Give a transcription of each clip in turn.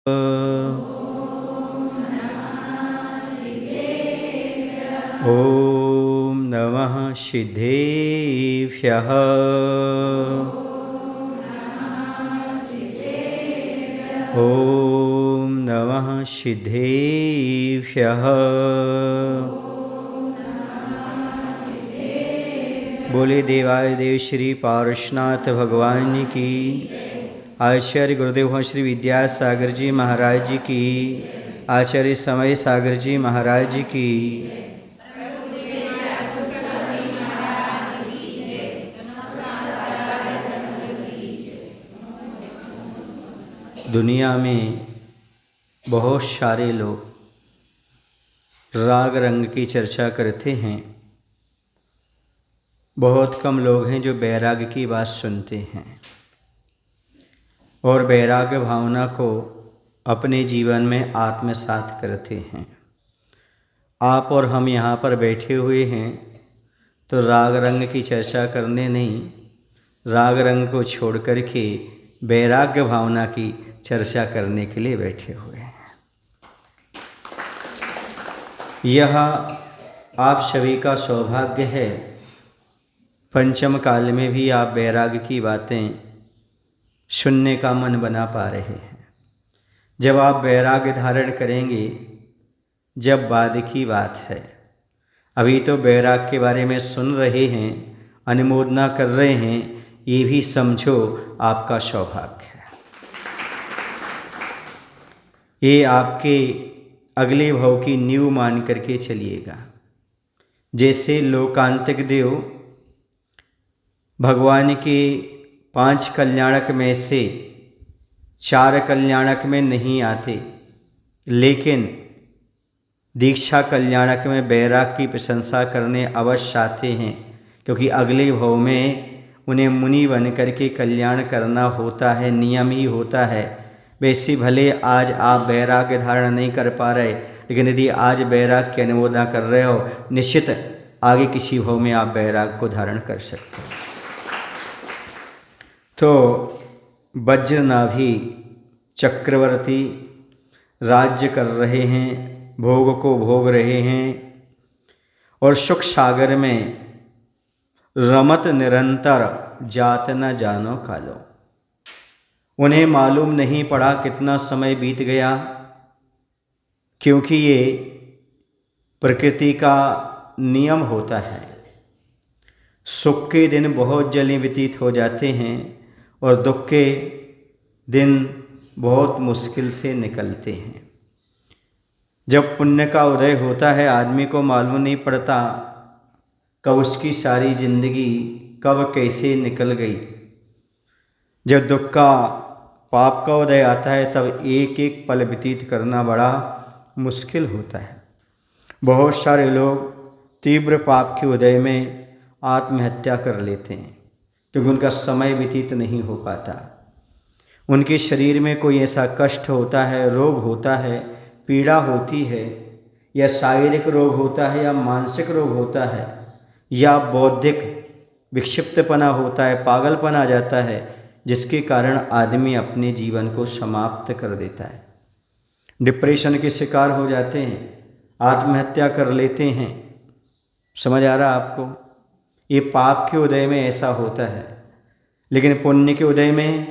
ॐ नमः सिद्धेभ्यः। ॐ नमः सिद्धेभ्यः। बोले देवादिदेव श्री पारसनाथ भगवान की, आचार्य गुरुदेव श्री विद्यासागर जी महाराज जी की, आचार्य समय सागर जी महाराज जी की। दुनिया में बहुत सारे लोग राग रंग की चर्चा करते हैं। बहुत कम लोग हैं जो वैराग्य की बात सुनते हैं और वैराग्य भावना को अपने जीवन में आत्मसात करते हैं। आप और हम यहाँ पर बैठे हुए हैं तो राग रंग की चर्चा करने नहीं, राग रंग को छोड़ कर के वैराग्य भावना की चर्चा करने के लिए बैठे हुए हैं। यह आप सभी का सौभाग्य है, पंचम काल में भी आप वैराग्य की बातें सुनने का मन बना पा रहे हैं। जब आप वैराग्य धारण करेंगे, जब बाद की बात है। अभी तो वैराग्य के बारे में सुन रहे हैं, अनुमोदना कर रहे हैं, ये भी समझो आपका सौभाग्य है। ये आपके अगले भाव की नींव मान करके चलिएगा। जैसे लोकांतिक देव भगवान के 5 कल्याणक में से 4 कल्याणक में नहीं आते, लेकिन दीक्षा कल्याणक में वैराग की प्रशंसा करने अवश्य आते हैं, क्योंकि अगले भाव में उन्हें मुनि बन करके कल्याण करना होता है, नियम ही होता है। वैसे भले आज आप वैराग्य धारण नहीं कर पा रहे, लेकिन यदि आज वैराग्य की अनुमोदना कर रहे हो, निश्चित आगे किसी भाव में आप वैराग्य को धारण कर सकते हो। तो वज्रनाभि चक्रवर्ती राज्य कर रहे हैं, भोग को भोग रहे हैं और सुख सागर में रमत निरंतर जात न जानो कालो। उन्हें मालूम नहीं पड़ा कितना समय बीत गया, क्योंकि ये प्रकृति का नियम होता है। सुख के दिन बहुत जल्दी व्यतीत हो जाते हैं और दुख के दिन बहुत मुश्किल से निकलते हैं। जब पुण्य का उदय होता है, आदमी को मालूम नहीं पड़ता कब उसकी सारी जिंदगी कब कैसे निकल गई। जब दुख का पाप का उदय आता है, तब एक एक पल व्यतीत करना बड़ा मुश्किल होता है। बहुत सारे लोग तीव्र पाप के उदय में आत्महत्या कर लेते हैं, क्योंकि उनका समय व्यतीत नहीं हो पाता। उनके शरीर में कोई ऐसा कष्ट होता है, रोग होता है, पीड़ा होती है, या शारीरिक रोग होता है, या मानसिक रोग होता है, या बौद्धिक विक्षिप्तपना होता है, पागलपन आ जाता है, जिसके कारण आदमी अपने जीवन को समाप्त कर देता है। डिप्रेशन के शिकार हो जाते हैं, आत्महत्या कर लेते हैं। समझ आ रहा आपको? ये पाप के उदय में ऐसा होता है, लेकिन पुण्य के उदय में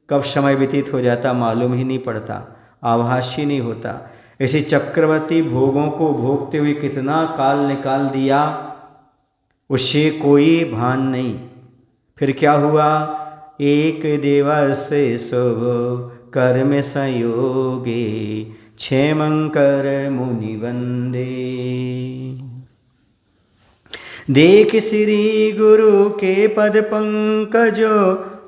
कब समय व्यतीत हो जाता मालूम ही नहीं पड़ता, आभास ही नहीं होता। ऐसे चक्रवर्ती भोगों को भोगते हुए कितना काल निकाल दिया, उससे कोई भान नहीं। फिर क्या हुआ? एक दिवस शुभ कर्म संयोगे, क्षेमंकर मुनि वंदे। देख श्री गुरु के पद पंकजो,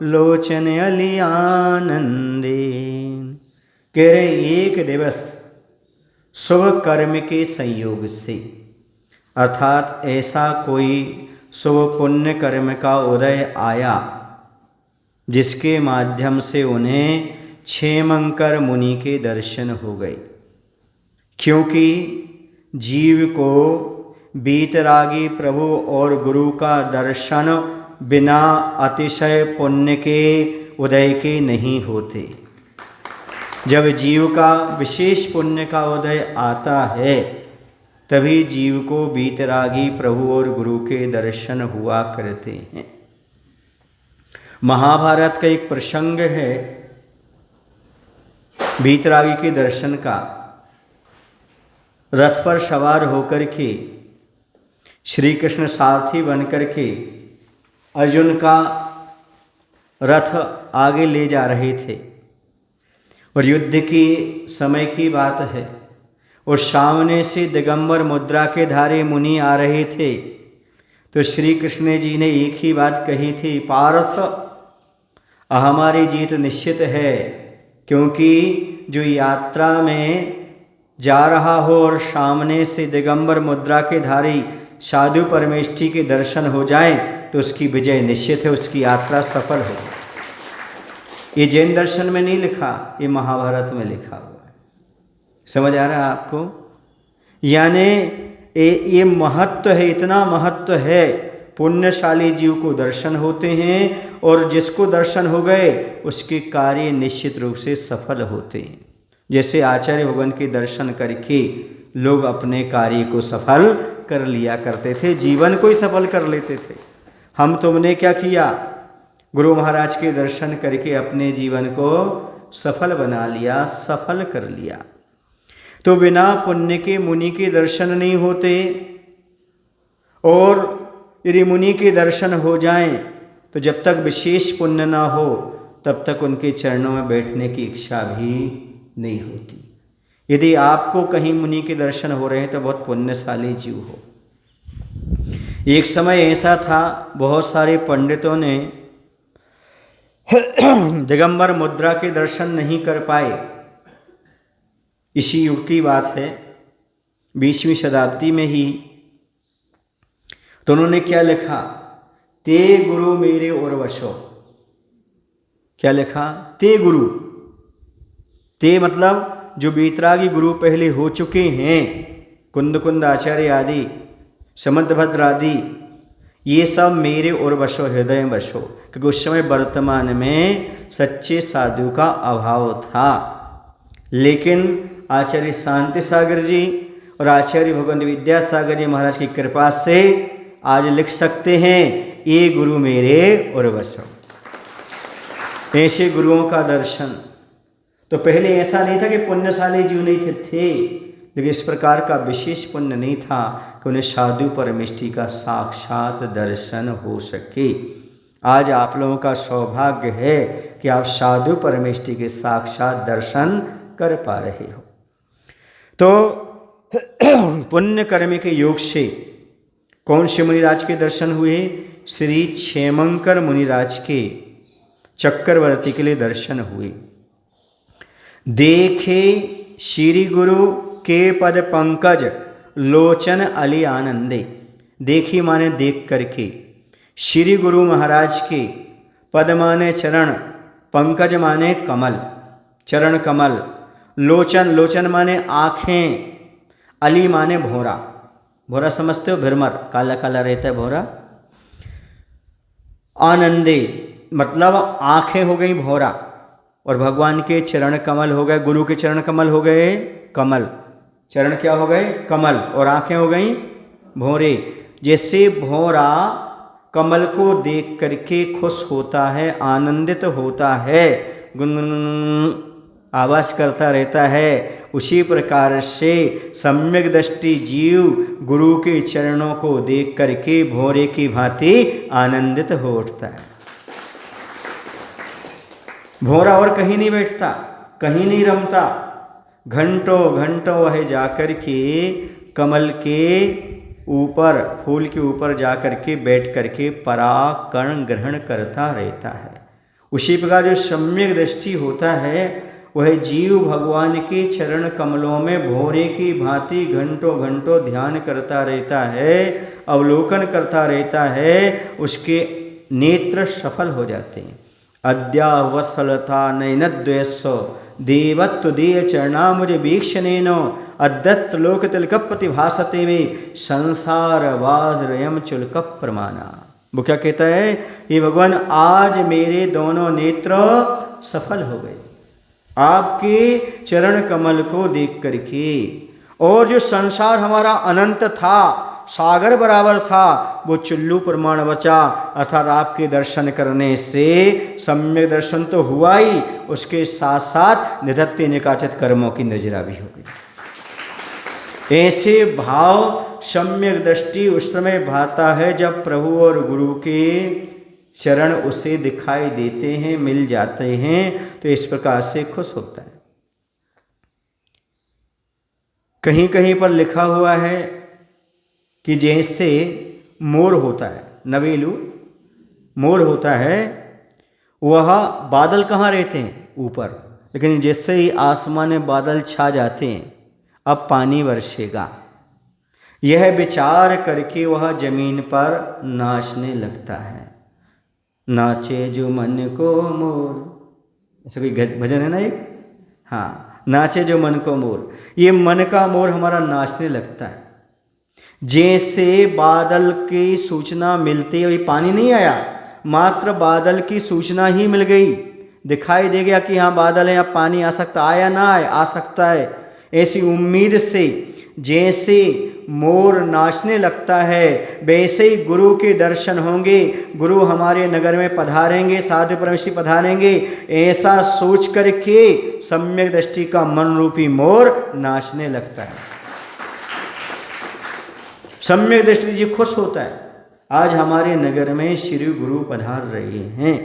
लोचन अली आनंदे। कह रहे एक दिवस शुभ कर्म के संयोग से, अर्थात ऐसा कोई शुभ पुण्य कर्म का उदय आया जिसके माध्यम से उन्हें क्षेमंकर मुनि के दर्शन हो गए। क्योंकि जीव को बीतरागी प्रभु और गुरु का दर्शन बिना अतिशय पुण्य के उदय के नहीं होते। जब जीव का विशेष पुण्य का उदय आता है तभी जीव को वीतरागी प्रभु और गुरु के दर्शन हुआ करते हैं। महाभारत का एक प्रसंग है वीतरागी के दर्शन का। रथ पर सवार होकर के श्री कृष्ण सारथी बनकर के अर्जुन का रथ आगे ले जा रहे थे और युद्ध की समय की बात है और सामने से दिगंबर मुद्रा के धारी मुनि आ रहे थे। तो श्री कृष्ण जी ने एक ही बात कही थी, पार्थ हमारी जीत निश्चित है, क्योंकि जो यात्रा में जा रहा हो और सामने से दिगंबर मुद्रा के धारी साधु परमेष्ठी के दर्शन हो जाएं तो उसकी विजय निश्चित है, उसकी यात्रा सफल हो। ये जैन दर्शन में नहीं लिखा, ये महाभारत में लिखा हुआ है। समझ आ रहा है आपको? यानी ये महत्व है, इतना महत्व है। पुण्यशाली जीव को दर्शन होते हैं और जिसको दर्शन हो गए उसके कार्य निश्चित रूप से सफल होते हैं। जैसे आचार्य भगवान के दर्शन करके लोग अपने कार्य को सफल कर लिया करते थे, जीवन को ही सफल कर लेते थे। हम तुमने क्या किया? गुरु महाराज के दर्शन करके अपने जीवन को सफल बना लिया, सफल कर लिया। तो बिना पुण्य के मुनि के दर्शन नहीं होते, और यदि मुनि के दर्शन हो जाएं तो जब तक विशेष पुण्य ना हो तब तक उनके चरणों में बैठने की इच्छा भी नहीं होती। यदि आपको कहीं मुनि के दर्शन हो रहे हैं तो बहुत पुण्यशाली जीव हो। एक समय ऐसा था, बहुत सारे पंडितों ने दिगंबर मुद्रा के दर्शन नहीं कर पाए। इसी युग की बात है, 20वीं शताब्दी में ही। तो उन्होंने क्या लिखा? ते गुरु मेरे उर्वशो। क्या लिखा? ते गुरु। ते मतलब जो वीतरागी गुरु पहले हो चुके हैं, कुंद आचार्य आदि, समंतभद्र आदि, ये सब मेरे उर्वशो, हृदय वशो। क्योंकि उस समय वर्तमान में सच्चे साधु का अभाव था। लेकिन आचार्य शांति सागर जी और आचार्य भगवंत विद्यासागर जी महाराज की कृपा से आज लिख सकते हैं, ये गुरु मेरे उर्वशो। ऐसे गुरुओं का दर्शन तो पहले ऐसा नहीं था कि पुण्यशाली जीव नहीं थे, लेकिन इस प्रकार का विशेष पुण्य नहीं था कि उन्हें साधु परमेष्ठी का साक्षात दर्शन हो सके। आज आप लोगों का सौभाग्य है कि आप साधु परमेष्ठी के साक्षात दर्शन कर पा रहे हो। तो पुण्य कर्म के योग से कौन से मुनिराज के दर्शन हुए? श्री क्षेमंकर मुनिराज के चक्रवर्ती के लिए दर्शन हुए। देखे श्री गुरु के पद पंकज लोचन अली आनंदे। देखी माने देख करके, श्री गुरु महाराज के पद माने चरण, पंकज माने कमल, चरण कमल, लोचन, लोचन माने आँखें, अली माने भौरा। भौरा समझते हो? भ्रमर, काला काला रहता है भौरा। आनंदे मतलब आँखें हो गई भौरा, और भगवान के चरण कमल हो गए, गुरु के चरण कमल हो गए कमल, चरण क्या हो गए? कमल, और आँखें हो गई भौरे। जैसे भौरा कमल को देख करके खुश होता है, आनंदित होता है, गुनगुन आवाज करता रहता है, उसी प्रकार से सम्यक दृष्टि जीव गुरु के चरणों को देख करके भौरे की भांति आनंदित हो उठता है। भौरा और कहीं नहीं बैठता, कहीं नहीं रमता, घंटों घंटों वह जाकर के कमल के ऊपर, फूल के ऊपर जाकर के बैठ करके पराकर्ण ग्रहण करता रहता है। उसी प्रकार जो सम्यक दृष्टि होता है वह जीव भगवान के चरण कमलों में भौरे की भांति घंटों घंटों ध्यान करता रहता है, अवलोकन करता रहता है, उसके नेत्र सफल हो जाते हैं। अद्यावसलता नयनद्वयस्व देवत्व देय चरणा मुझे वीक्षणेनो अद्यत्र लोक तिलक प्रतिभासते में संसार वाद्रयम चुलक प्रमाणा। वो क्या कहता है? ये भगवान आज मेरे दोनों नेत्र सफल हो गए। आपके चरण कमल को देख करके। और जो संसार हमारा अनंत था, सागर बराबर था, वो चुल्लू प्रमाण बचा। अर्थात आपके दर्शन करने से सम्यक दर्शन तो हुआ ही, उसके साथ साथ निधत्ते निकाचित कर्मों की निर्जरा भी हो गई। ऐसे भाव सम्यक दृष्टि उस समय भाता है जब प्रभु और गुरु के चरण उसे दिखाई देते हैं, मिल जाते हैं, तो इस प्रकार से खुश होता है। कहीं कहीं पर लिखा हुआ है कि जैसे मोर होता है, नवेलू मोर होता है, वह बादल कहाँ रहते हैं? ऊपर। लेकिन जैसे ही आसमान में बादल छा जाते हैं, अब पानी बरसेगा, यह विचार करके वह जमीन पर नाचने लगता है। नाचे जो मन को मोर, ऐसा कोई भजन है ना एक, हाँ, नाचे जो मन को मोर। ये मन का मोर हमारा नाचने लगता है। जैसे बादल की सूचना मिलते हुए, पानी नहीं आया, मात्र बादल की सूचना ही मिल गई, दिखाई दे गया कि हाँ बादल है, अब पानी आ सकता, आया ना आए, आ सकता है, ऐसी उम्मीद से जैसे मोर नाचने लगता है, वैसे ही गुरु के दर्शन होंगे, गुरु हमारे नगर में पधारेंगे, साधु परमेश्वरी पधारेंगे, ऐसा सोच करके सम्यक दृष्टि का मन रूपी मोर नाचने लगता है। सम्यक दृष्टि जी खुश होता है। आज हमारे नगर में श्री गुरु पधार रहे हैं,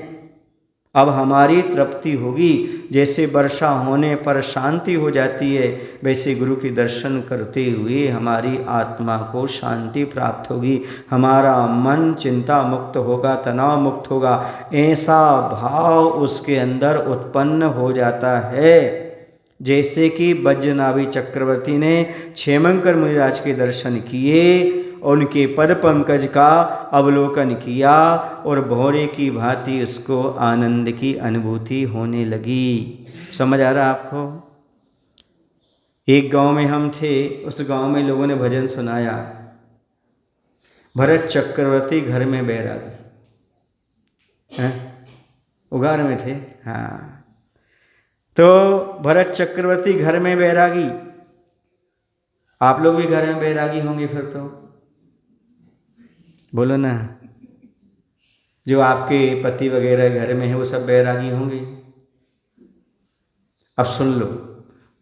अब हमारी तृप्ति होगी। जैसे वर्षा होने पर शांति हो जाती है, वैसे गुरु के दर्शन करते हुए हमारी आत्मा को शांति प्राप्त होगी, हमारा मन चिंता मुक्त होगा, तनाव मुक्त होगा। ऐसा भाव उसके अंदर उत्पन्न हो जाता है। जैसे कि वज्रनाभि चक्रवर्ती ने क्षेमंकर मुनिराज के दर्शन किए, उनके पद पंकज का अवलोकन किया और भौरे की भांति उसको आनंद की अनुभूति होने लगी। समझ आ रहा आपको? एक गांव में हम थे, उस गांव में लोगों ने भजन सुनाया, भरत चक्रवर्ती घर में बैरागी, उगार में थे, हाँ, तो भरत चक्रवर्ती घर में बैरागी। आप लोग भी घर में बैरागी होंगे फिर तो, बोलो ना। जो आपके पति वगैरह घर में है वो सब बैरागी होंगे। अब सुन लो,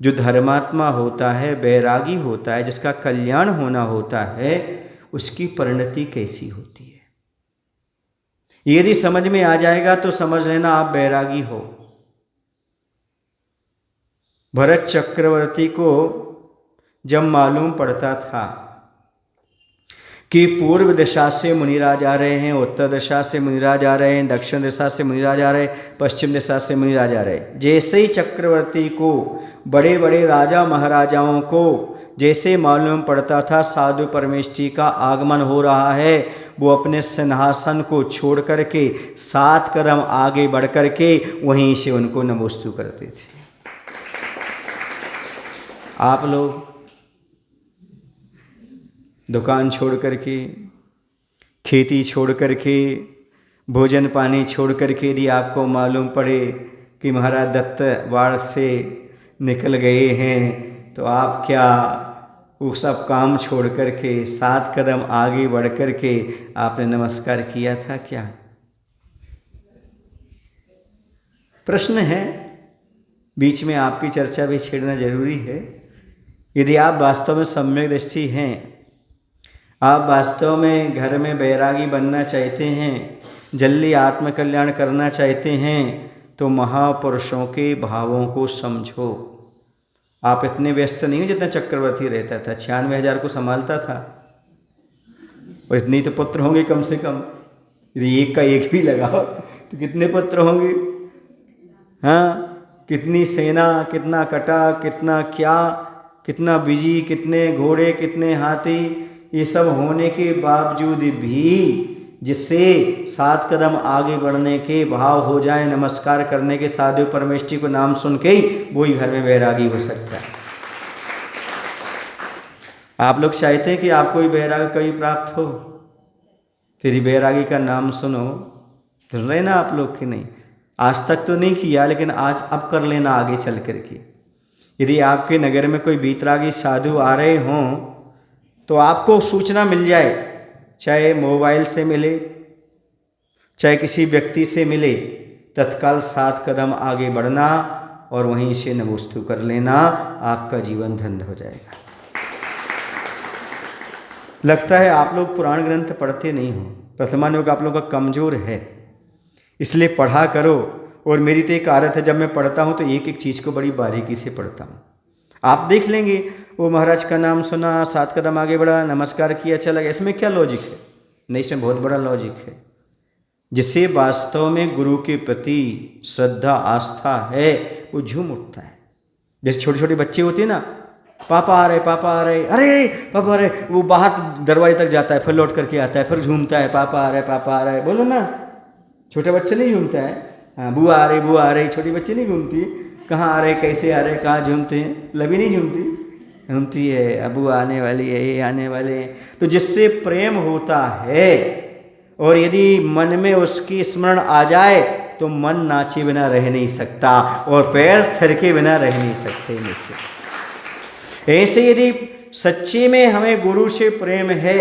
जो धर्मात्मा होता है, बैरागी होता है, जिसका कल्याण होना होता है, उसकी परिणति कैसी होती है, यदि समझ में आ जाएगा तो समझ लेना आप बैरागी हो। भरत चक्रवर्ती को जब मालूम पड़ता था कि पूर्व दिशा से मुनिराज आ रहे हैं, उत्तर दिशा से मुनिराज आ रहे हैं, दक्षिण दिशा से मुनिराज आ रहे हैं, पश्चिम दिशा से मुनिराज आ रहे हैं, जैसे ही चक्रवर्ती को, बड़े बड़े राजा महाराजाओं को जैसे मालूम पड़ता था साधु परमेष्ठी का आगमन हो रहा है, वो अपने सिंहासन को छोड़ करके 7 कदम आगे बढ़ करके वहीं से उनको नमोस्तु करते थे। आप लोग दुकान छोड़ करके, खेती छोड़ करके, भोजन पानी छोड़ करके यदि आपको मालूम पड़े कि महाराज दत्त वाड़ से निकल गए हैं, तो आप क्या वो सब काम छोड़ करके 7 कदम आगे बढ़ करके आपने नमस्कार किया था क्या? प्रश्न है, बीच में आपकी चर्चा भी छेड़ना जरूरी है। यदि आप वास्तव में सम्यक दृष्टि हैं, आप वास्तव में घर में बैरागी बनना चाहते हैं, जल्दी आत्मकल्याण करना चाहते हैं, तो महापुरुषों के भावों को समझो। आप इतने व्यस्त नहीं हो जितना चक्रवर्ती रहता था, 96,000 को संभालता था, और इतने तो पुत्र होंगे कम से कम। यदि एक का एक भी लगाओ तो कितने पुत्र होंगे? हाँ, कितनी सेना, कितना कटा, कितना क्या, कितना बिजी, कितने घोड़े, कितने हाथी, ये सब होने के बावजूद भी जिससे 7 कदम आगे बढ़ने के भाव हो जाए, नमस्कार करने के, साधु परमेष्ठी को नाम सुन के ही वही घर में बैरागी हो सकता है। आप लोग चाहते हैं कि आपको भी बैरागी कभी प्राप्त हो? तेरी बैरागी का नाम सुनो, सुन रहे ना आप लोग कि नहीं? आज तक तो नहीं किया, लेकिन आज अब कर लेना आगे चल कर के। यदि आपके नगर में कोई बीतरागी साधु आ रहे हों तो आपको सूचना मिल जाए, चाहे मोबाइल से मिले, चाहे किसी व्यक्ति से मिले, तत्काल 7 कदम आगे बढ़ना और वहीं से नमोस्तु कर लेना, आपका जीवन धन्य हो जाएगा। लगता है आप लोग पुराण ग्रंथ पढ़ते नहीं हो, प्रथमानुग आप लोगों का कमज़ोर है, इसलिए पढ़ा करो। और मेरी तो एक आदत है, जब मैं पढ़ता हूँ तो एक एक चीज़ को बड़ी बारीकी से पढ़ता हूँ। आप देख लेंगे, वो महाराज का नाम सुना, 7 कदम आगे बढ़ा, नमस्कार किया, चला गया, इसमें क्या लॉजिक है? नहीं, इसमें बहुत बड़ा लॉजिक है। जिससे वास्तव में गुरु के प्रति श्रद्धा आस्था है वो झूम उठता है। जैसे छोटे छोटे बच्चे होते हैं ना, पापा आ रहे, पापा आ रहे, अरे पापा आ रहे, वो बाहर दरवाजे तक जाता है, फिर लौट करके आता है, फिर झूमता है, पापा आ रहे, पापा आ रहे, बोलो ना। छोटा बच्चा नहीं झूमता है, हाँ, बुआ आ रही, बुआ आ रही। छोटी बच्ची नहीं घूमती, कहाँ आ रहे, कैसे आ रहे, कहाँ झूमते हैं, लवी नहीं झूमती, घूमती है, अबू आने वाली है, ये आने वाले हैं। तो जिससे प्रेम होता है और यदि मन में उसकी स्मरण आ जाए तो मन नाचे बिना रह नहीं सकता और पैर थिरके बिना रह नहीं सकते निश्चित। ऐसे यदि सच्चे में हमें गुरु से प्रेम है,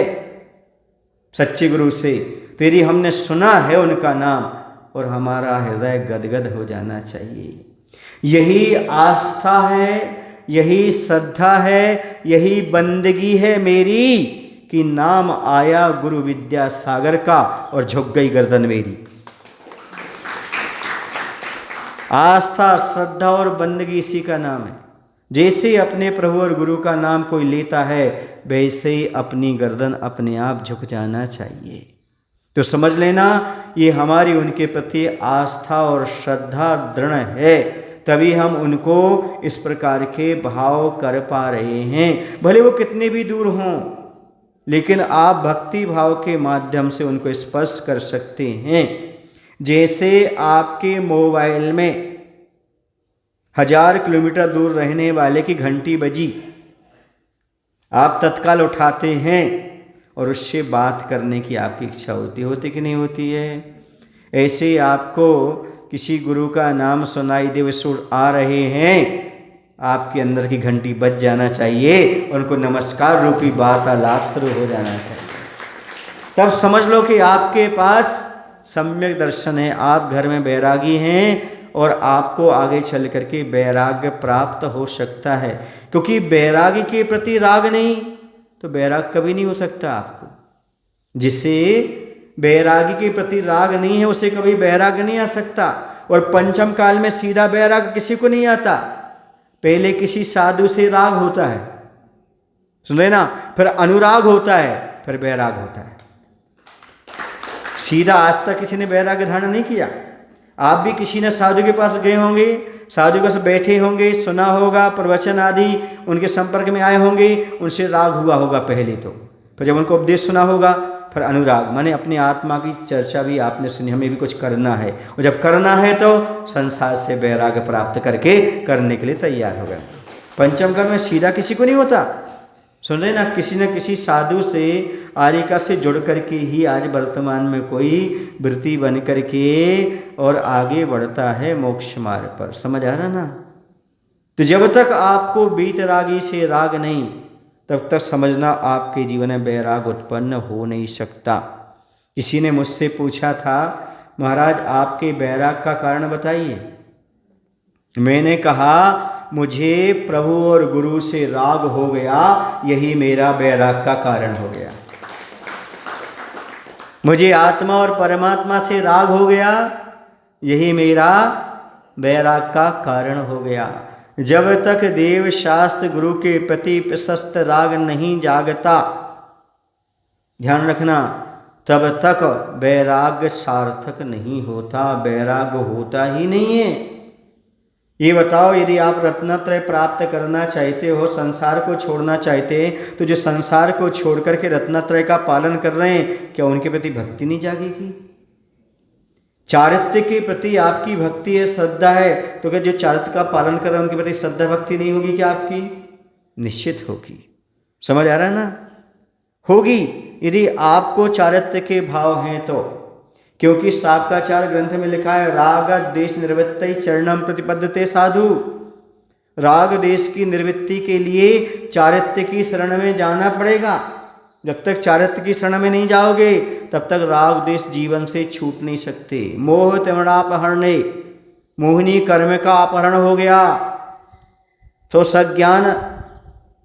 सच्चे गुरु से, तो यदि हमने सुना है उनका नाम और हमारा हृदय गदगद हो जाना चाहिए। यही आस्था है, यही श्रद्धा है, यही बंदगी है मेरी कि नाम आया गुरु विद्या सागर का और झुक गई गर्दन मेरी। आस्था, श्रद्धा और बंदगी इसी का नाम है। जैसे अपने प्रभु और गुरु का नाम कोई लेता है, वैसे ही अपनी गर्दन अपने आप झुक जाना चाहिए। तो समझ लेना, ये हमारी उनके प्रति आस्था और श्रद्धा दृढ़ है, तभी हम उनको इस प्रकार के भाव कर पा रहे हैं। भले वो कितने भी दूर हों, लेकिन आप भक्ति भाव के माध्यम से उनको स्पर्श कर सकते हैं। जैसे आपके मोबाइल में 1000 किलोमीटर दूर रहने वाले की घंटी बजी, आप तत्काल उठाते हैं और उससे बात करने की आपकी इच्छा होती कि नहीं होती है? ऐसे आपको किसी गुरु का नाम सुनाई दे, वे सुर आ रहे हैं, आपके अंदर की घंटी बज जाना चाहिए, उनको नमस्कार रूपी वार्तालाप शुरू हो जाना चाहिए। तब समझ लो कि आपके पास सम्यक दर्शन है, आप घर में बैरागी हैं और आपको आगे चल करके वैराग्य प्राप्त हो सकता है। क्योंकि बैरागी के प्रति राग नहीं तो बैराग कभी नहीं हो सकता आपको। जिसे बैरागी के प्रति राग नहीं है उसे कभी बैराग नहीं आ सकता। और पंचम काल में सीधा बैराग किसी को नहीं आता, पहले किसी साधु से राग होता है, सुन रहे ना, फिर अनुराग होता है, फिर बैराग होता है। सीधा आज तक किसी ने बैराग धारण नहीं किया। आप भी किसी ने साधु के पास गए होंगे, साधु के पास बैठे होंगे, सुना होगा, प्रवचन आदि उनके संपर्क में आए होंगे, उनसे राग हुआ होगा पहले तो, फिर जब उनको उपदेश सुना होगा फिर अनुराग, माने अपनी आत्मा की चर्चा भी आपने सुनी, हमें भी कुछ करना है, और जब करना है तो संसार से वैराग्य प्राप्त करके करने के लिए तैयार हो गए। पंचम कर्म में सीधा किसी को नहीं होता, सुन रहे ना, किसी साधु से आरिका से जुड़ करके ही आज वर्तमान में कोई वृत्ति बन करके और आगे बढ़ता है मोक्ष मार्ग पर। समझ आ रहा ना? तो जब तक आपको बीतरागी से राग नहीं, तब तक समझना आपके जीवन में बैराग उत्पन्न हो नहीं सकता। किसी ने मुझसे पूछा था, महाराज आपके बैराग का कारण बताइए। मैंने कहा, मुझे प्रभु और गुरु से राग हो गया, यही मेरा बैराग का कारण हो गया। मुझे आत्मा और परमात्मा से राग हो गया, यही मेरा बैराग का कारण हो गया। जब तक देव शास्त्र गुरु के प्रति प्रशस्त राग नहीं जागता, ध्यान रखना, तब तक बैराग सार्थक नहीं होता, बैराग होता ही नहीं है। ये बताओ, यदि आप रत्नत्रय प्राप्त करना चाहते हो, संसार को छोड़ना चाहते हैं, तो जो संसार को छोड़ करके रत्नत्रय का पालन कर रहे हैं, क्या उनके प्रति भक्ति नहीं जागेगी? चारित्र्य के प्रति आपकी भक्ति है, श्रद्धा है, तो क्या जो चारित्र्य का पालन कर रहे हैं उनके प्रति श्रद्धा भक्ति नहीं होगी क्या आपकी? निश्चित होगी। समझ आ रहा है ना? होगी। यदि आपको चारित्र्य के भाव हैं तो, क्योंकि शाक्ताचार ग्रंथ में लिखा है राग देश निवृत्ति चरणम प्रतिपद्यते साधु। राग देश की निवृत्ति के लिए चारित्र्य की शरण में जाना पड़ेगा। जब तक चारित्र्य की शरण में नहीं जाओगे तब तक राग देश जीवन से छूट नहीं सकते। मोह त्रिगुणापहरणे, मोहिनी कर्म का अपहरण हो गया तो सज्ञान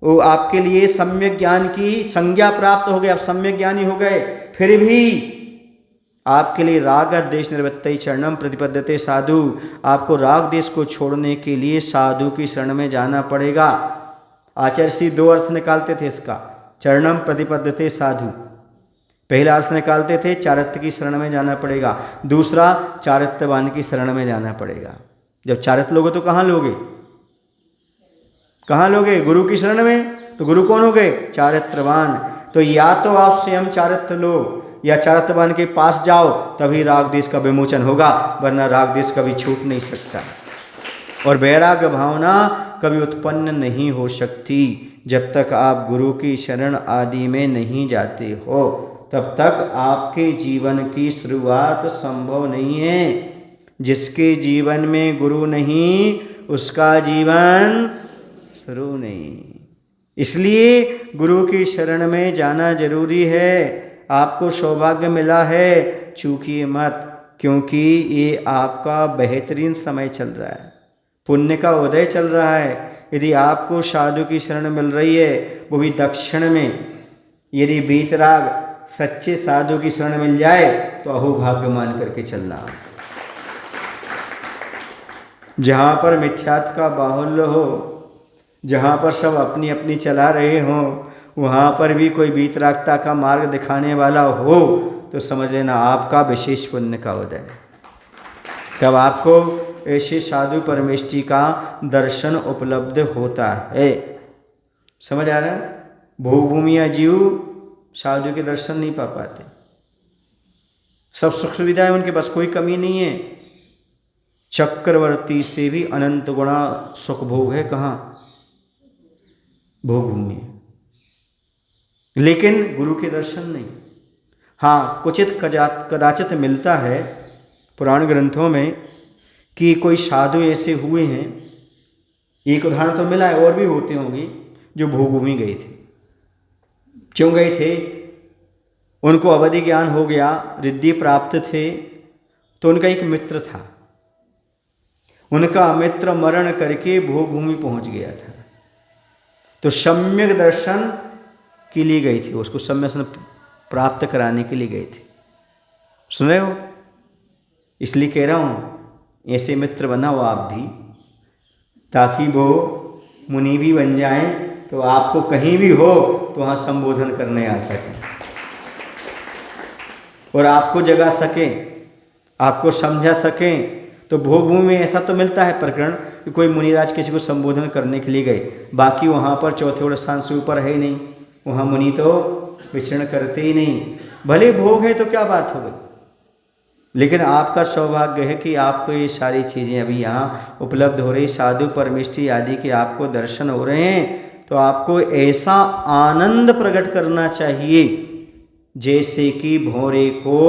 वो आपके लिए सम्यक ज्ञान की संज्ञा प्राप्त हो गई, आप सम्यक ज्ञानी हो गए। फिर भी आपके लिए राग देश निवृत्ति चरणम प्रतिपद्यते साधु, आपको राग देश को छोड़ने के लिए साधु की शरण में जाना पड़ेगा। आचार्य श्री दो अर्थ निकालते थे इसका, चरणम प्रतिपद्यते साधु। पहला अर्थ निकालते थे चारित्र्य की शरण में जाना पड़ेगा, दूसरा चारित्र्यवान की शरण में जाना पड़ेगा। जब चारित्र्य लोगे तो कहाँ लोगे, कहाँ लोगे? गुरु की शरण में। तो गुरु कौन हो गए? चारित्र्यवान। तो या तो आप स्वयं चारित्र्य लो या चारित्र्यवान के पास जाओ, तभी राग देश का विमोचन होगा, वरना राग देश कभी छूट नहीं सकता। और वैराग्य भावना कभी उत्पन्न नहीं हो सकती जब तक आप गुरु की शरण आदि में नहीं जाते हो, तब तक आपके जीवन की शुरुआत संभव नहीं है। जिसके जीवन में गुरु नहीं उसका जीवन शुरू नहीं। इसलिए गुरु की शरण में जाना जरूरी है। आपको सौभाग्य मिला है, चूकिए मत, क्योंकि ये आपका बेहतरीन समय चल रहा है, पुण्य का उदय चल रहा है। यदि आपको साधु की शरण मिल रही है, वो भी दक्षिण में, यदि बीतराग सच्चे साधु की शरण मिल जाए तो अहोभाग्य मान करके चलना। जहाँ पर मिथ्यात्व का बाहुल्य हो, जहाँ पर सब अपनी अपनी चला रहे हों, वहाँ पर भी कोई बीतरागता का मार्ग दिखाने वाला हो तो समझ लेना आपका विशेष पुण्य का उदय। तब आपको ऐसे साधु परमेष्ठी का दर्शन उपलब्ध होता है। समझ आ रहा है? भोगभूमिया जीव साधु के दर्शन नहीं पा पाते। सब सुख सुविधाएं उनके पास, कोई कमी नहीं है। चक्रवर्ती से भी अनंत गुणा सुख भोग है कहाँ? भोगभूमि। लेकिन गुरु के दर्शन नहीं। हाँ, कुचित कदाचित मिलता है पुराण ग्रंथों में कि कोई साधु ऐसे हुए हैं, एक उदाहरण तो मिला है, और भी होते होंगे, जो भोगभूमि गए थे। क्यों गए थे? उनको अवधि ज्ञान हो गया, रिद्धि प्राप्त थे, तो उनका एक मित्र था, उनका मित्र मरण करके भोगभूमि पहुंच गया था, तो सम्यक दर्शन के लिए गई थी, उसको सम्यक प्राप्त कराने के लिए गए थे। सुन रहे हो? इसलिए कह रहा हूँ ऐसे मित्र बनाओ आप भी, ताकि वो मुनि भी बन जाएं, तो आपको कहीं भी हो तो वहाँ संबोधन करने आ सकें और आपको जगा सकें, आपको समझा सकें। तो भोगभूमि में ऐसा तो मिलता है प्रकरण कि कोई मुनिराज किसी को संबोधन करने के लिए गए, बाकी वहाँ पर चौथे और स्थान से ऊपर है ही नहीं, वहाँ मुनि तो विचरण करते ही नहीं। भले भोग है तो क्या बात हो गई, लेकिन आपका सौभाग्य है कि आपको ये सारी चीज़ें अभी यहाँ उपलब्ध हो रही, साधु परमेष्ठी आदि के आपको दर्शन हो रहे हैं। तो आपको ऐसा आनंद प्रकट करना चाहिए जैसे कि भौरे को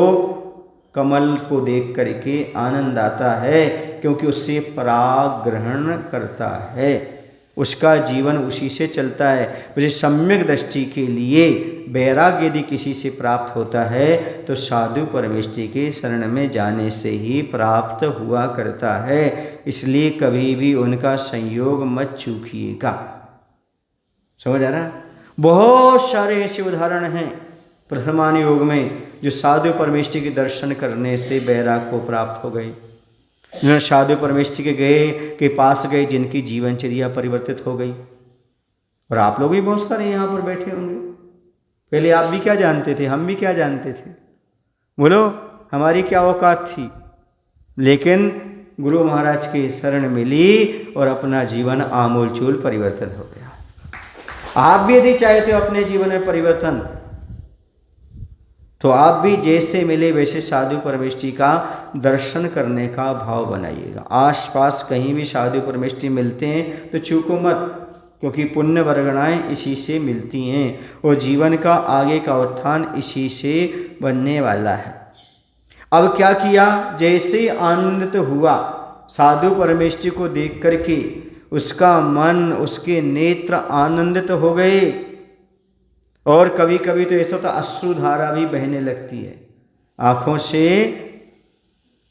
कमल को देख करके आनंद आता है, क्योंकि उससे पराग ग्रहण करता है, उसका जीवन उसी से चलता है। मुझे सम्यक दृष्टि के लिए वैराग्य यदि किसी से प्राप्त होता है तो साधु परमेष्ठी के शरण में जाने से ही प्राप्त हुआ करता है। इसलिए कभी भी उनका संयोग मत चूकिएगा। समझ आ रहा है? बहुत सारे ऐसे उदाहरण हैं प्रथमान योग में जो साधु परमेष्ठी के दर्शन करने से वैराग को प्राप्त हो गए, जिन्होंने साधु परमेष्ठी के पास गए, जिनकी जीवनचर्या परिवर्तित हो गई। और आप लोग भी बहुत सारे यहाँ पर बैठे होंगे, पहले आप भी क्या जानते थे, हम भी क्या जानते थे, बोलो हमारी क्या औकात थी, लेकिन गुरु महाराज की शरण मिली और अपना जीवन आमूल चूल परिवर्तन हो गया। आप भी यदि चाहते हो अपने जीवन में परिवर्तन, तो आप भी जैसे मिले वैसे साधु परमेष्ठी का दर्शन करने का भाव बनाइएगा। आसपास कहीं भी साधु परमेष्ठी मिलते हैं तो चूको मत, क्योंकि पुण्य वर्गणाएँ इसी से मिलती हैं और जीवन का आगे का उत्थान इसी से बनने वाला है। अब क्या किया, जैसे आनंदित हुआ साधु परमेष्ठी को देख करके, उसका मन, उसके नेत्र आनंदित हो गए। और कभी कभी तो ऐसा होता अश्रुधारा भी बहने लगती है, आंखों से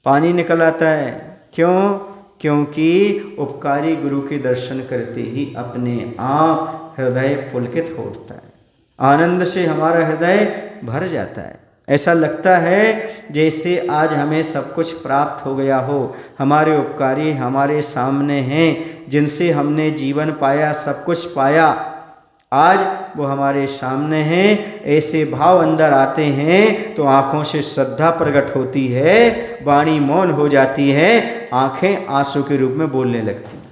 पानी निकल आता है। क्यों? क्योंकि उपकारी गुरु के दर्शन करते ही अपने आप हृदय पुलकित हो उठता है, आनंद से हमारा हृदय भर जाता है। ऐसा लगता है जैसे आज हमें सब कुछ प्राप्त हो गया हो। हमारे उपकारी हमारे सामने हैं, जिनसे हमने जीवन पाया, सब कुछ पाया, आज वो हमारे सामने हैं। ऐसे भाव अंदर आते हैं तो आँखों से श्रद्धा प्रकट होती है, वाणी मौन हो जाती है, आँखें आंसू के रूप में बोलने लगती हैं।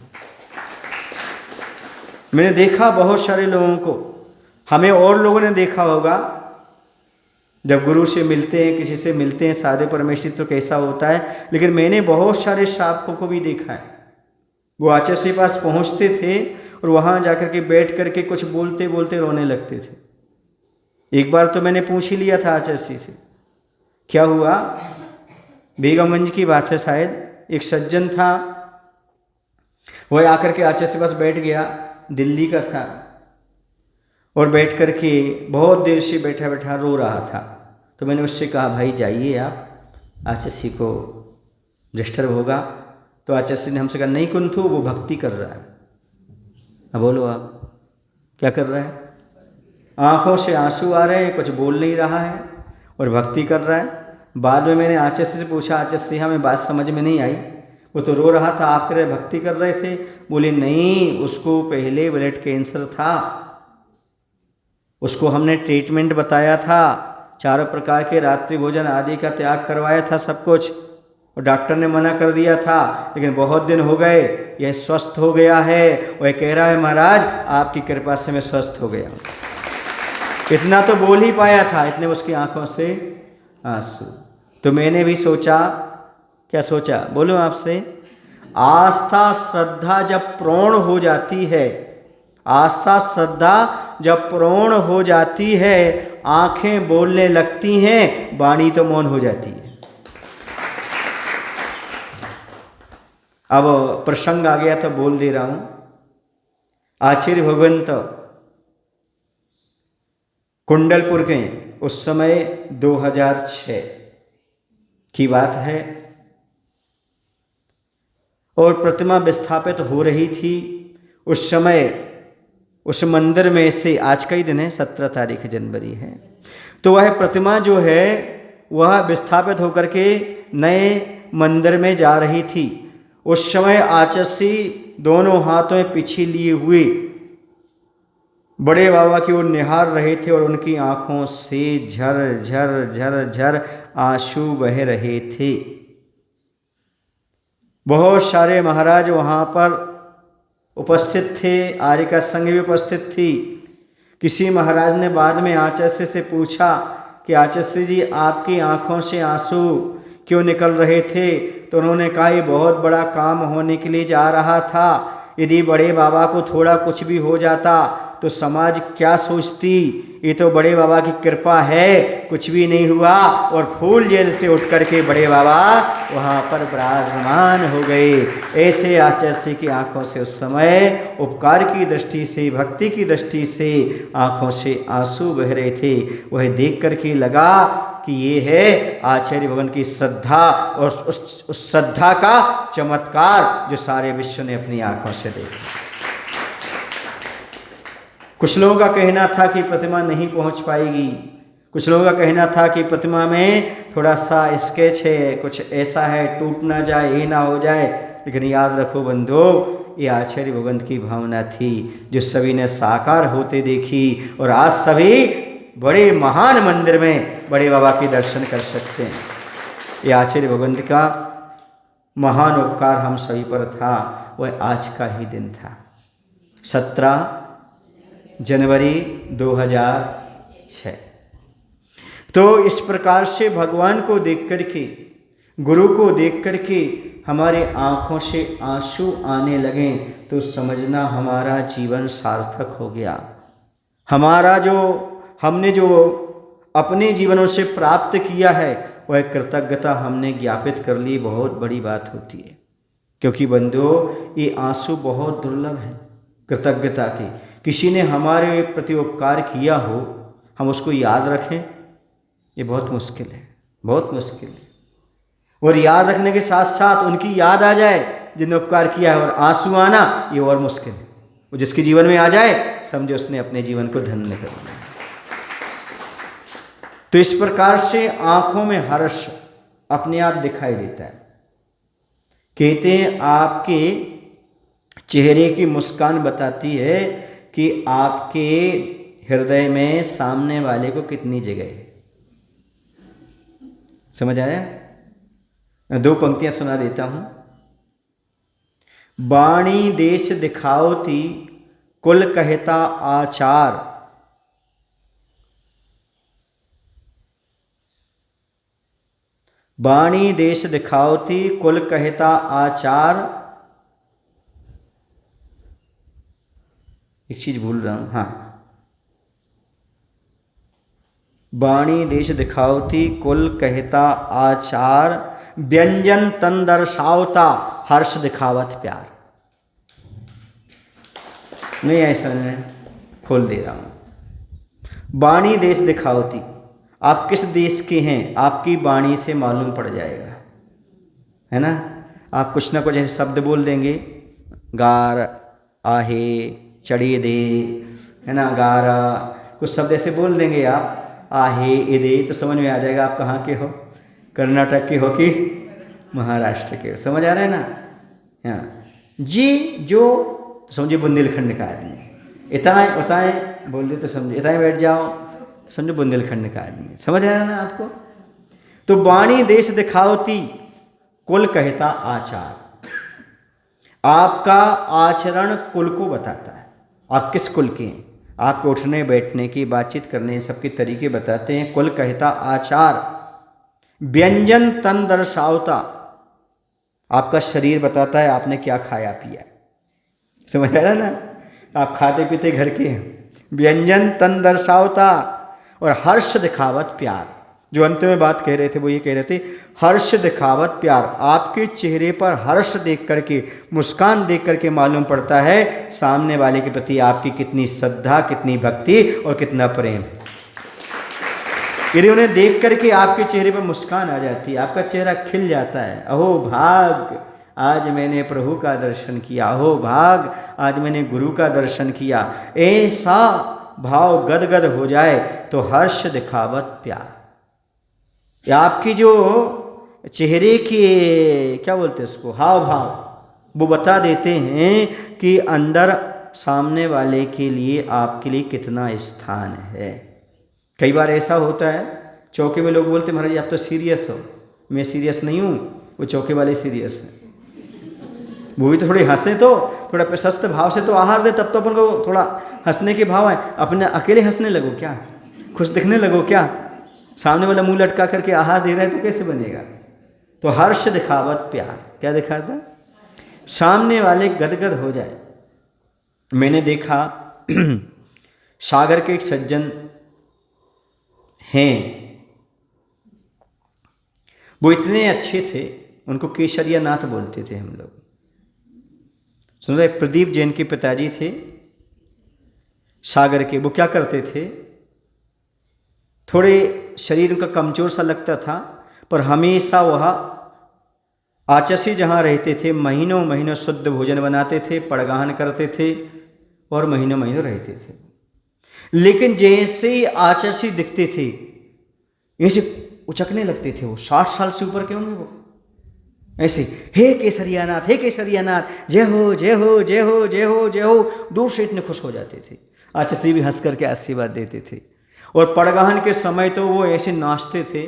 मैंने देखा बहुत सारे लोगों को, हमें और लोगों ने देखा होगा, जब गुरु से मिलते हैं, किसी से मिलते हैं साधे परमेष्ठी, तो कैसा होता है। लेकिन मैंने बहुत सारे श्रावकों को भी देखा है, वो आचार्य के पास पहुंचते थे और वहाँ जाकर के बैठ करके कुछ बोलते बोलते रोने लगते थे। एक बार तो मैंने पूछ ही लिया था आचार्य से, क्या हुआ, बेगमगंज की बात है शायद। एक सज्जन था, वह आकर के आचार्य के पास बैठ गया, दिल्ली का था, और बैठ करके बहुत देर से बैठा बैठा रो रहा था। तो मैंने उससे कहा, भाई जाइए आप, आचार्य को डिस्टर्ब होगा। तो आचार्य ने हमसे कहा, नहीं कुंथु, वो भक्ति कर रहा है। अब बोलो आप क्या कर रहा है, आंखों से आंसू आ रहे हैं, कुछ बोल नहीं रहा है और भक्ति कर रहा है। बाद में मैंने आचार्य से पूछा, आचार्य हमें बात समझ में नहीं आई, वो तो रो रहा था, आप कह रहे भक्ति कर रहे थे। बोले नहीं, उसको पहले ब्लड कैंसर था, उसको हमने ट्रीटमेंट बताया था, 4 प्रकार के रात्रि भोजन आदि का त्याग करवाया था, सब कुछ, और डॉक्टर ने मना कर दिया था। लेकिन बहुत दिन हो गए, यह स्वस्थ हो गया है। वह कह रहा है, महाराज आपकी कृपा से मैं स्वस्थ हो गया। इतना तो बोल ही पाया था, इतने उसकी आंखों से आंसू। तो मैंने भी सोचा, क्या सोचा बोलो आपसे, आस्था श्रद्धा जब प्रौढ़ हो जाती है, आस्था श्रद्धा जब प्रौढ़ हो जाती है, आंखें बोलने लगती हैं, वाणी तो मौन हो जाती है। अब प्रसंग आ गया तो बोल दे रहा हूं। आचार्य भगवंत कुंडलपुर के, उस समय 2006 की बात है, और प्रतिमा विस्थापित हो रही थी। उस समय उस मंदिर में से, आज का ही दिन है, 17 तारीख जनवरी है, तो वह प्रतिमा जो है वह विस्थापित होकर के नए मंदिर में जा रही थी। उस समय आचार्य दोनों हाथों में पीछे लिए हुए बड़े बाबा की ओर निहार रहे थे, और उनकी आंखों से झर झर झर झर आंसू बह रहे थे। बहुत सारे महाराज वहाँ पर उपस्थित थे, आर्यिका संघ भी उपस्थित थी। किसी महाराज ने बाद में आचार्य से पूछा कि आचार्य जी आपकी आंखों से आंसू क्यों निकल रहे थे? तो उन्होंने कहा, ये बहुत बड़ा काम होने के लिए जा रहा था, यदि बड़े बाबा को थोड़ा कुछ भी हो जाता तो समाज क्या सोचती, ये तो बड़े बाबा की कृपा है, कुछ भी नहीं हुआ। और फूल जेल से उठ करके बड़े बाबा वहाँ पर विराजमान हो गए। ऐसे आचार्य की आंखों से उस समय उपकार की दृष्टि से, भक्ति की दृष्टि से आंखों से आंसू बह रहे थे। वह देख करके लगा कि ये है आचार्य भगवान की श्रद्धा, और उस श्रद्धा का चमत्कार जो सारे विश्व ने अपनी आंखों से देखा। कुछ लोगों का कहना था कि प्रतिमा नहीं पहुंच पाएगी, कुछ लोगों का कहना था कि प्रतिमा में थोड़ा सा स्केच है, कुछ ऐसा है, टूट ना जाए, ये ना हो जाए। लेकिन याद रखो बंधुओं, ये आचार्य भगवंत की भावना थी जो सभी ने साकार होते देखी, और आज सभी बड़े महान मंदिर में बड़े बाबा के दर्शन कर सकते हैं। ये आचार्य भगवंत का महान उपकार हम सभी पर था। वह आज का ही दिन था, 17 जनवरी 2006। तो इस प्रकार से भगवान को देख करके, गुरु को देख करके हमारे आँखों से आंसू आने लगे तो समझना हमारा जीवन सार्थक हो गया। हमारा जो हमने जो अपने जीवनों से प्राप्त किया है वह कृतज्ञता हमने ज्ञापित कर ली, बहुत बड़ी बात होती है। क्योंकि बंधुओं, ये आंसू बहुत दुर्लभ है कृतज्ञता के। किसी ने हमारे प्रति उपकार किया हो, हम उसको याद रखें, ये बहुत मुश्किल है, बहुत मुश्किल है। और याद रखने के साथ साथ उनकी याद आ जाए जिन्होंने उपकार किया है, और आंसू आना ये और मुश्किल है। वो जिसके जीवन में आ जाए, समझो उसने अपने जीवन को धन्य कर लिया। तो इस प्रकार से आंखों में हर्ष अपने आप दिखाई देता है। कहते हैं आपके चेहरे की मुस्कान बताती है कि आपके हृदय में सामने वाले को कितनी जगह है। समझ आया? मैं 2 पंक्तियां सुना देता हूं। बाणी देश दिखावती कुल कहता आचार, बाणी देश दिखावती कुल कहता आचार। एक चीज भूल रहा हूं, हाँ, बाणी देश दिखावती कुल कहता आचार, व्यंजन तन दर्शावता हर्ष दिखावत प्यार। नहीं ऐसा मैं खोल दे रहा हूं। बाणी देश दिखावती, आप किस देश के हैं आपकी वाणी से मालूम पड़ जाएगा, है ना। आप कुछ ना कुछ ऐसे शब्द बोल देंगे, गार आहे चढ़िए दे, है ना, गारा, कुछ शब्द ऐसे बोल देंगे आप, आहे इदे, तो समझ में आ जाएगा आप कहाँ के हो, कर्नाटक के हो कि महाराष्ट्र के हो। समझ आ रहा है ना। हाँ जी, जो तो समझिए बुंदेलखंड का आदमी, इताएँ उताएँ बोल दे तो समझिए इताएँ बैठ जाओ, समझो बुंदेलखंड का आदमी। समझ आ रहा है ना आपको। तो वाणी देश दिखावती कुल कहता आचार, आपका आचरण कुल को बताता है, आप किस कुल के हैं। आपके उठने बैठने की, बातचीत करने, सबके तरीके बताते हैं। कुल कहता आचार, व्यंजन तन दर्शावता, आपका शरीर बताता है आपने क्या खाया पिया। समझ आ रहा है ना। आप खाते पीते घर के हैं। व्यंजन तन दर्शावता, और हर्ष दिखावत प्यार। जो अंत में बात कह रहे थे वो ये कह रहे थे, हर्ष दिखावत प्यार। आपके चेहरे पर हर्ष देख करके, मुस्कान देख करके मालूम पड़ता है सामने वाले के प्रति आपकी कितनी श्रद्धा, कितनी भक्ति और कितना प्रेम। यदि उन्हें देख करके आपके चेहरे पर मुस्कान आ जाती है, आपका चेहरा खिल जाता है, अहो भाग आज मैंने प्रभु का दर्शन किया, अहो भाग आज मैंने गुरु का दर्शन किया, ऐसा भाव गदगद हो जाए तो हर्ष दिखावत प्यार। या आपकी जो चेहरे की क्या बोलते हैं उसको, हाव भाव, वो बता देते हैं कि अंदर सामने वाले के लिए आपके लिए कितना स्थान है। कई बार ऐसा होता है, चौके में लोग बोलते महाराज आप तो सीरियस हो। मैं सीरियस नहीं हूँ, वो चौके वाले सीरियस हैं। वो भी तो थोड़ी हंसे, तो थोड़ा प्रशस्त भाव से तो आहार दे, तब तो अपन को थोड़ा हंसने के भाव है। अपने अकेले हंसने लगो क्या, खुश दिखने लगो क्या, सामने वाला मुंह लटका करके आहार दे रहा है तो कैसे बनेगा। तो हर्ष दिखावत प्यार, क्या दिखाता, सामने वाले गदगद हो जाए। मैंने देखा सागर के एक सज्जन हैं, वो इतने अच्छे थे, उनको केसरिया नाथ बोलते थे हम लोग। सुन रहे, प्रदीप जैन के पिताजी थे सागर के। वो क्या करते थे, थोड़े शरीर उनका कमजोर सा लगता था, पर हमेशा वह आचसी जहाँ रहते थे महीनों महीनों शुद्ध भोजन बनाते थे, पड़गाहन करते थे और महीनों महीनों रहते थे। लेकिन जैसे ही आचसी दिखते थे ऐसे उचकने लगते थे। वो 60 साल से ऊपर के होंगे वो, ऐसे हे केसरियानाथ, हे केसरियानाथ, जय हो जय हो जय हो जय हो जय हो। दूर से इतने खुश हो जाते थे। आचसी भी हंस करके आशीर्वाद देते थे। और पड़गाहन के समय तो वो ऐसे नाचते थे,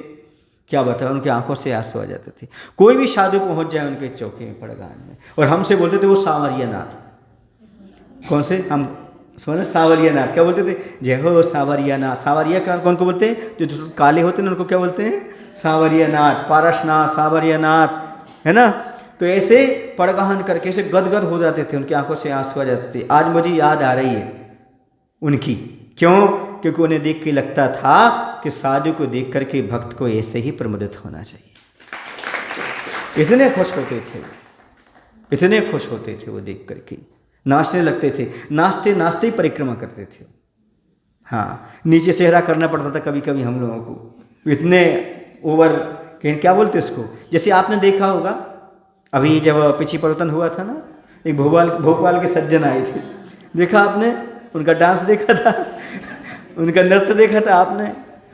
क्या बताएं, उनकी आंखों से आंसू आ जाते थे। कोई भी साधु पहुंच जाए उनके चौके में, पड़गाहन में, और हमसे बोलते थे वो सांवरियानाथ। कौन से, हम समझ, सांवरियानाथ क्या बोलते थे, जय हो सांवरियानाथ। सांवरिया कौन को बोलते हैं, जो काले होते हैं उनको क्या बोलते हैं, सांवरियानाथ, पारसनाथ, सांवरियानाथ, है ना। तो ऐसे पड़गाहन करके ऐसे गदगद हो जाते थे, उनकी आंखों से आंसू आ जाते थे। आज मुझे याद आ रही है उनकी, क्यों, क्योंकि उन्हें देख के लगता था कि साधु को देख करके भक्त को ऐसे ही प्रमुदित होना चाहिए। इतने खुश होते थे, इतने खुश होते थे वो देख करके, नाचने लगते थे, नाचते नाचते ही परिक्रमा करते थे। हाँ, नीचे सेहरा करना पड़ता था कभी कभी हम लोगों को, इतने ओवर, क्या बोलते उसको, जैसे आपने देखा होगा अभी जब पिछी परिवर्तन हुआ था ना, एक भोपाल के सज्जन आए थे, देखा आपने उनका डांस देखा था, उनका नृत्य देखा था आपने।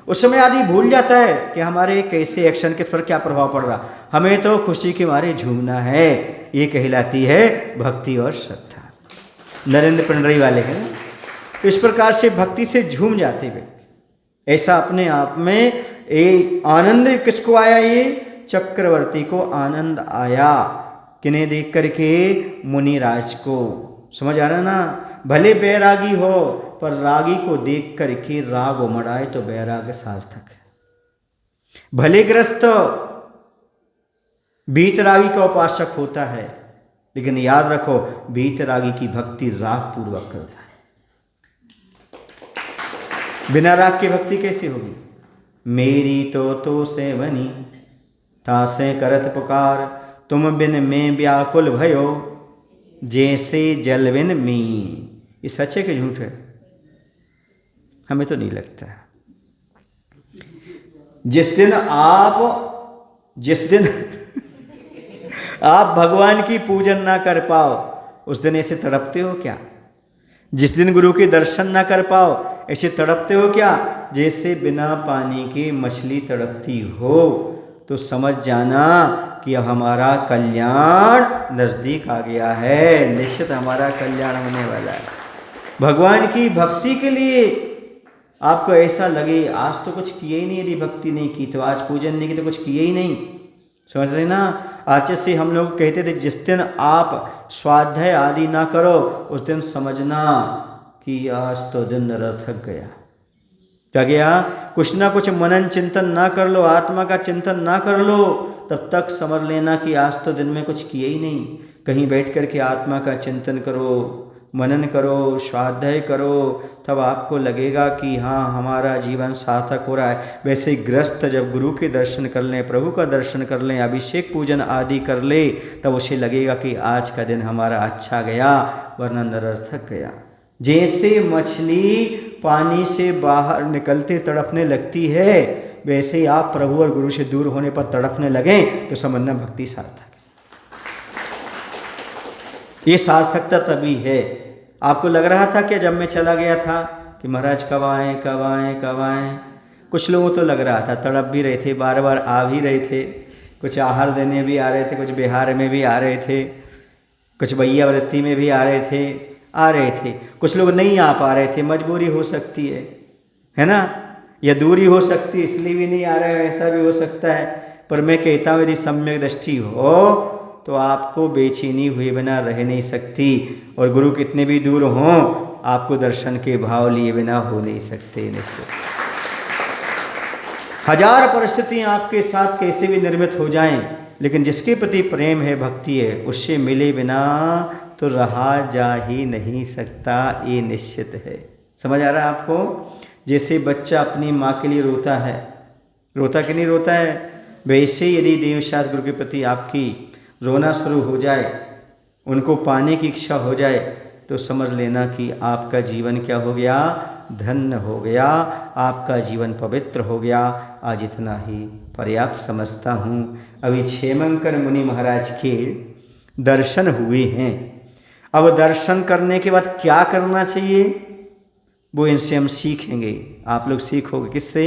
उस समय आदमी भूल जाता है कि हमारे कैसे एक्शन के पर क्या प्रभाव पड़ रहा, हमें तो खुशी के मारे झूमना है। ये कहलाती है भक्ति और श्रद्धा। नरेंद्र पंडरी वाले हैं, इस प्रकार से भक्ति से झूम जाते व्यक्ति। ऐसा अपने आप में एक आनंद किसको आया, ये चक्रवर्ती को आनंद आया, किन्हें देख करके, मुनिराज को। समझ आ रहा ना, भले बैरागी हो पर रागी को देख करके राग उमड़ आए तो बैराग सार्थक है। भले ग्रस्त बीतरागी का उपासक होता है, लेकिन याद रखो बीतरागी की भक्ति राग पूर्वक करता है। बिना राग की भक्ति कैसे होगी। मेरी तो सेवनी तासे करत पुकार, तुम बिन में व्याकुल भयो, जैसे जल बिन मी। ये सच है कि झूठ है, हमें तो नहीं लगता। जिस दिन आप भगवान की पूजन ना कर पाओ, उस दिन ऐसे तड़पते हो क्या। जिस दिन गुरु के दर्शन ना कर पाओ, ऐसे तड़पते हो क्या, जैसे बिना पानी की मछली तड़पती हो। तो समझ जाना कि अब हमारा कल्याण नजदीक आ गया है, निश्चित हमारा कल्याण होने वाला है। भगवान की भक्ति के लिए आपको ऐसा लगे आज तो कुछ किए ही नहीं, यदि भक्ति नहीं की तो, आज पूजन नहीं की तो कुछ किए ही नहीं। समझ रहे ना। आज से हम लोग कहते थे जिस दिन आप स्वाध्याय आदि ना करो, उस दिन समझना कि आज तो दिन निरर्थक गया। क्या गया, कुछ ना कुछ मनन चिंतन ना कर लो, आत्मा का चिंतन ना कर लो, तब तक समझ लेना कि आज तो दिन में कुछ किए ही नहीं। कहीं बैठ कर के आत्मा का चिंतन करो, मनन करो, स्वाध्याय करो, तब आपको लगेगा कि हाँ हमारा जीवन सार्थक हो रहा है। वैसे ग्रस्त जब गुरु के दर्शन कर लें, प्रभु का दर्शन कर लें, अभिषेक पूजन आदि कर ले, तब उसे लगेगा कि आज का दिन हमारा अच्छा गया, वरना निरर्थक गया। जैसे मछली पानी से बाहर निकलते तड़पने लगती है, वैसे ही आप प्रभु और गुरु से दूर होने पर तड़पने लगें तो समझना भक्ति सार्थक है। ये सार्थकता तभी है। आपको लग रहा था कि जब मैं चला गया था कि महाराज कब आएँ कब आएँ कब आएँ, कुछ लोगों तो लग रहा था, तड़प भी रहे थे, बार बार आ भी रहे थे, कुछ आहार देने भी आ रहे थे, कुछ बिहार में भी आ रहे थे, कुछ भैया वृत्ति में भी आ रहे थे। कुछ लोग नहीं आ पा रहे थे, मजबूरी हो सकती है ना, या दूरी हो सकती है इसलिए भी नहीं आ रहे हैं, ऐसा भी हो सकता है। पर मैं कहता हूँ यदि सम्यक दृष्टि हो तो आपको बेचैनी हुए बिना रह नहीं सकती, और गुरु कितने भी दूर हों आपको दर्शन के भाव लिए बिना हो नहीं सकते। निश्चित हजार परिस्थितियाँ आपके साथ कैसे भी निर्मित हो जाएं, लेकिन जिसके प्रति प्रेम है, भक्ति है, उससे मिले बिना तो रहा जा ही नहीं सकता, ये निश्चित है। समझ आ रहा है आपको। जैसे बच्चा अपनी माँ के लिए रोता है, रोता कि नहीं रोता है, वैसे यदि देवशास्त्र गुरु के प्रति आपकी रोना शुरू हो जाए, उनको पाने की इच्छा हो जाए, तो समझ लेना कि आपका जीवन क्या हो गया, धन्य हो गया, आपका जीवन पवित्र हो गया। आज इतना ही पर्याप्त समझता हूँ। अभी क्षेमंकर मुनि महाराज के दर्शन हुए हैं। अब दर्शन करने के बाद क्या करना चाहिए वो इनसे हम सीखेंगे। आप लोग सीखोगे किससे,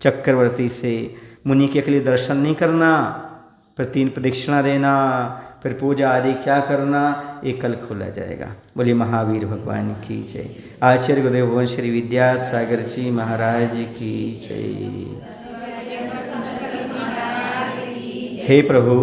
चक्रवर्ती से। मुनि के अकेले दर्शन नहीं करना, फिर 3 प्रदक्षिणा देना, फिर पूजा आदि क्या करना, ये कल खोला जाएगा। बोलिए महावीर भगवान की जय। आचार्य गुरुदेव भगवान श्री विद्यासागर जी महाराज की जय। हे प्रभु